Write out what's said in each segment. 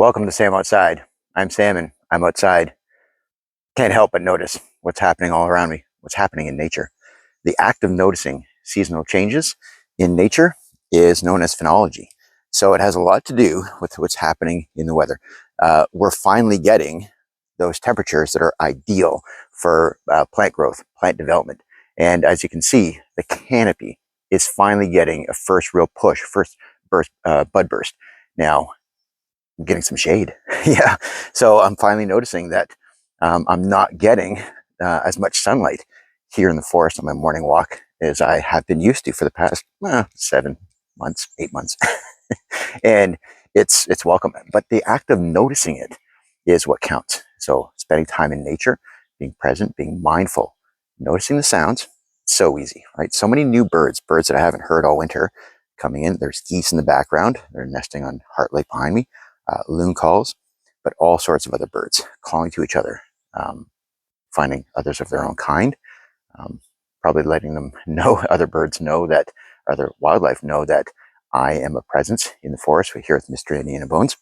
Welcome to Sam Outside. I'm Sam and I'm outside. Can't help but notice what's happening all around me, what's happening in nature. The act of noticing seasonal changes in nature is known as phenology. So it has a lot to do with what's happening in the weather. We're finally getting those temperatures that are ideal for plant growth, plant development. And as you can see, the canopy is finally getting a first real push, first bud burst. Now, I'm getting some shade. Yeah. So I'm finally noticing that I'm not getting as much sunlight here in the forest on my morning walk as I have been used to for the past 7 months, 8 months. And it's welcome. But the act of noticing it is what counts. So spending time in nature, being present, being mindful, noticing the sounds, so easy, right? So many new birds that I haven't heard all winter coming in. There's geese in the background. They're nesting on Heart Lake behind me. Loon calls, but all sorts of other birds calling to each other, finding others of their own kind, probably letting them know, other birds know that, other wildlife know that I am a presence in the forest. We hear it with Mr. Indiana Bones.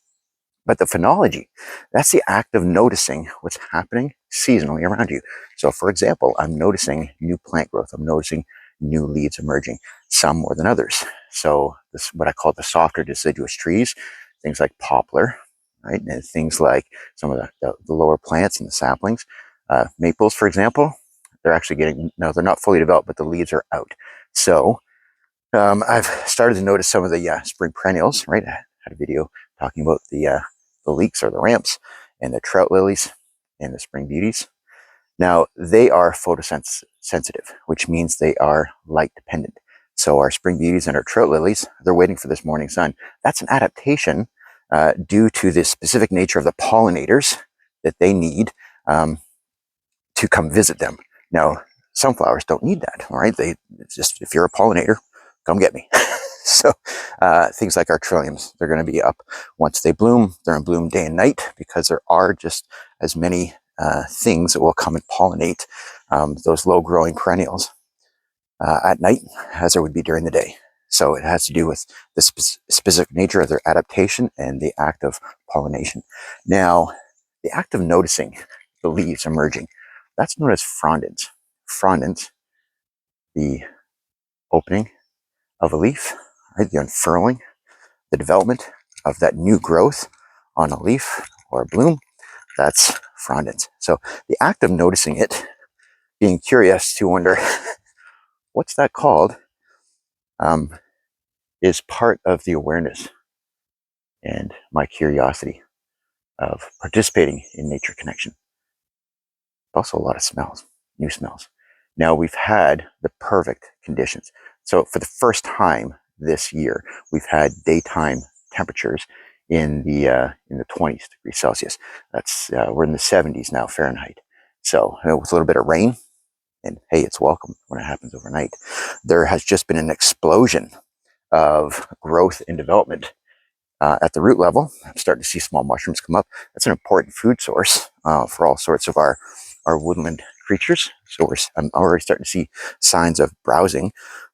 But the phenology, that's the act of noticing what's happening seasonally around you. So for example, I'm noticing new plant growth. I'm noticing new leaves emerging, some more than others. So this is what I call the softer deciduous trees, things like poplar, right? And things like some of the lower plants and the saplings. Maples, for example, they're actually getting, no, they're not fully developed, but the leaves are out. So I've started to notice some of the spring perennials, right? I had a video talking about the leeks or the ramps and the trout lilies and the spring beauties. Now, they are photosensitive, which means they are light dependent. So our spring beauties and our trout lilies, they're waiting for this morning sun. That's an adaptation due to the specific nature of the pollinators that they need to come visit them. Now, sunflowers don't need that, all right? They just, if you're a pollinator, come get me. So things like our trilliums, they're going to be up once they bloom. They're in bloom day and night because there are just as many things that will come and pollinate those low-growing perennials at night as there would be during the day. So it has to do with the specific nature of their adaptation and the act of pollination. Now, the act of noticing the leaves emerging, that's known as frondage. Frondage, the opening of a leaf, right? The unfurling, the development of that new growth on a leaf or a bloom, that's frondage. So the act of noticing it, being curious to wonder, what's that called, is part of the awareness and my curiosity of participating in nature connection. Also a lot of smells, new smells. Now we've had the perfect conditions. So for the first time this year, we've had daytime temperatures in the 20s degrees Celsius. That's we're in the 70s now Fahrenheit. So with a little bit of rain, and hey, it's welcome when it happens overnight. There has just been an explosion of growth and development at the root level. I'm starting to see small mushrooms come up. That's an important food source for all sorts of our woodland creatures. So I'm already starting to see signs of browsing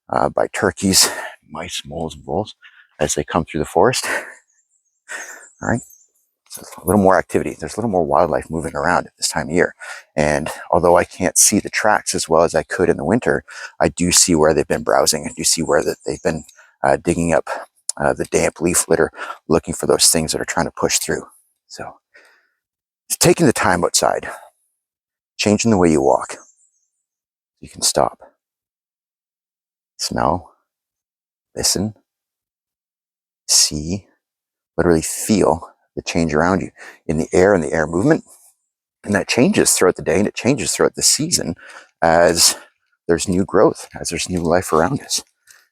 by turkeys, mice, moles, and voles as they come through the forest. All right. So a little more activity. There's a little more wildlife moving around at this time of year. And although I can't see the tracks as well as I could in the winter, I do see where they've been browsing. I do see where that they've been digging up the damp leaf litter, looking for those things that are trying to push through. So it's taking the time outside, changing the way you walk. You can stop, smell, listen, see, literally feel the change around you in the air and the air movement. And that changes throughout the day and it changes throughout the season as there's new growth, as there's new life around us.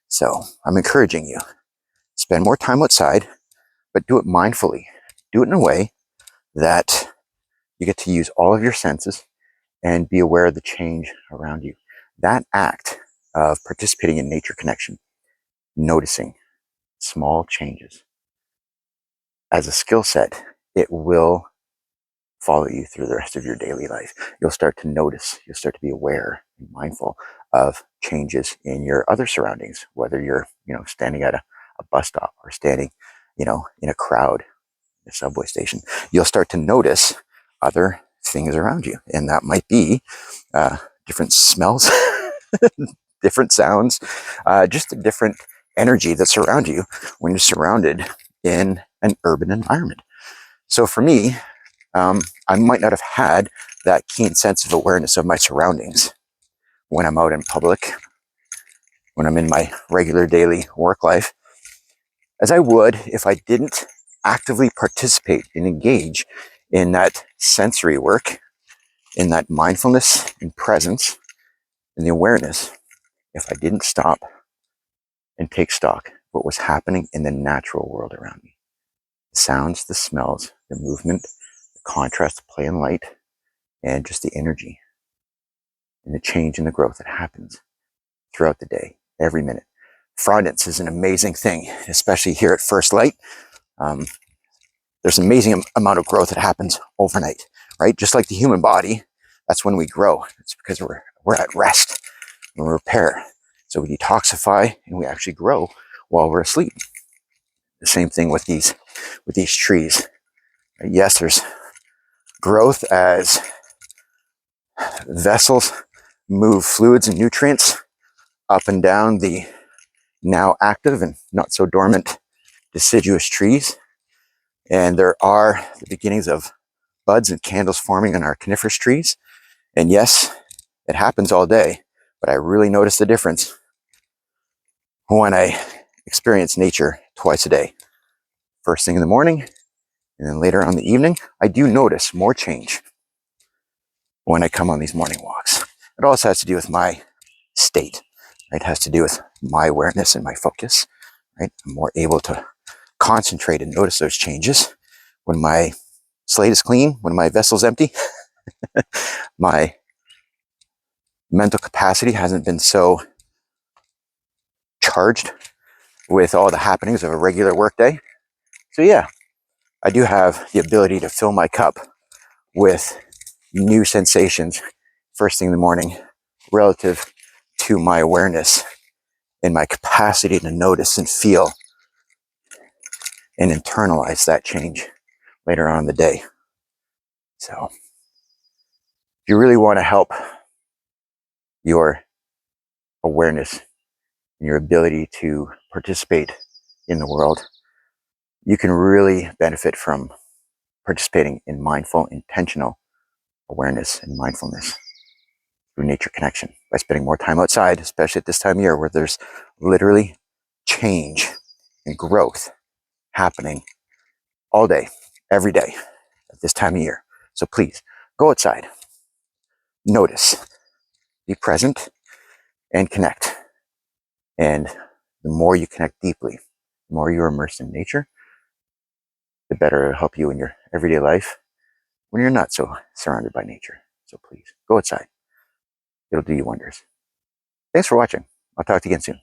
So I'm encouraging you, spend more time outside, but do it mindfully. Do it in a way that you get to use all of your senses and be aware of the change around you. That act of participating in nature connection, noticing small changes as a skill set, it will follow you through the rest of your daily life. You'll start to notice, you'll start to be aware and mindful of changes in your other surroundings, whether you're, standing at a bus stop or standing, in a crowd, the subway station, you'll start to notice other things around you. And that might be different smells, different sounds, just a different energy that surrounds you when you're surrounded in an urban environment. So for me, I might not have had that keen sense of awareness of my surroundings when I'm out in public, when I'm in my regular daily work life, as I would if I didn't actively participate and engage in that sensory work, in that mindfulness and presence, and the awareness, if I didn't stop and take stock of what was happening in the natural world around me. The sounds, the smells, the movement, the contrast, the play and light, and just the energy and the change and the growth that happens throughout the day, every minute. Fraudence is an amazing thing, especially here at First Light. There's an amazing amount of growth that happens overnight, right? Just like the human body, that's when we grow. It's because we're at rest and repair. So we detoxify and we actually grow while we're asleep. The same thing with these trees. Yes, there's growth as vessels move fluids and nutrients up and down the now active and not so dormant deciduous trees. And there are the beginnings of buds and candles forming on our coniferous trees. And yes, it happens all day, but I really notice the difference when I experience nature twice a day. First thing in the morning, and then later on in the evening, I do notice more change when I come on these morning walks. It also has to do with my state, right? It has to do with my awareness and my focus, right? I'm more able to concentrate and notice those changes when my slate is clean, when my vessel's empty. My mental capacity hasn't been so charged with all the happenings of a regular workday. So yeah, I do have the ability to fill my cup with new sensations first thing in the morning relative to my awareness and my capacity to notice and feel and internalize that change later on in the day. So if you really want to help your awareness and your ability to participate in the world, you can really benefit from participating in mindful, intentional awareness and mindfulness through nature connection by spending more time outside, especially at this time of year where there's literally change and growth happening all day, every day at this time of year. So please go outside, notice, be present, and connect. And the more you connect deeply, the more you're immersed in nature, the better it'll help you in your everyday life when you're not so surrounded by nature. So please go outside. It'll do you wonders. Thanks for watching. I'll talk to you again soon.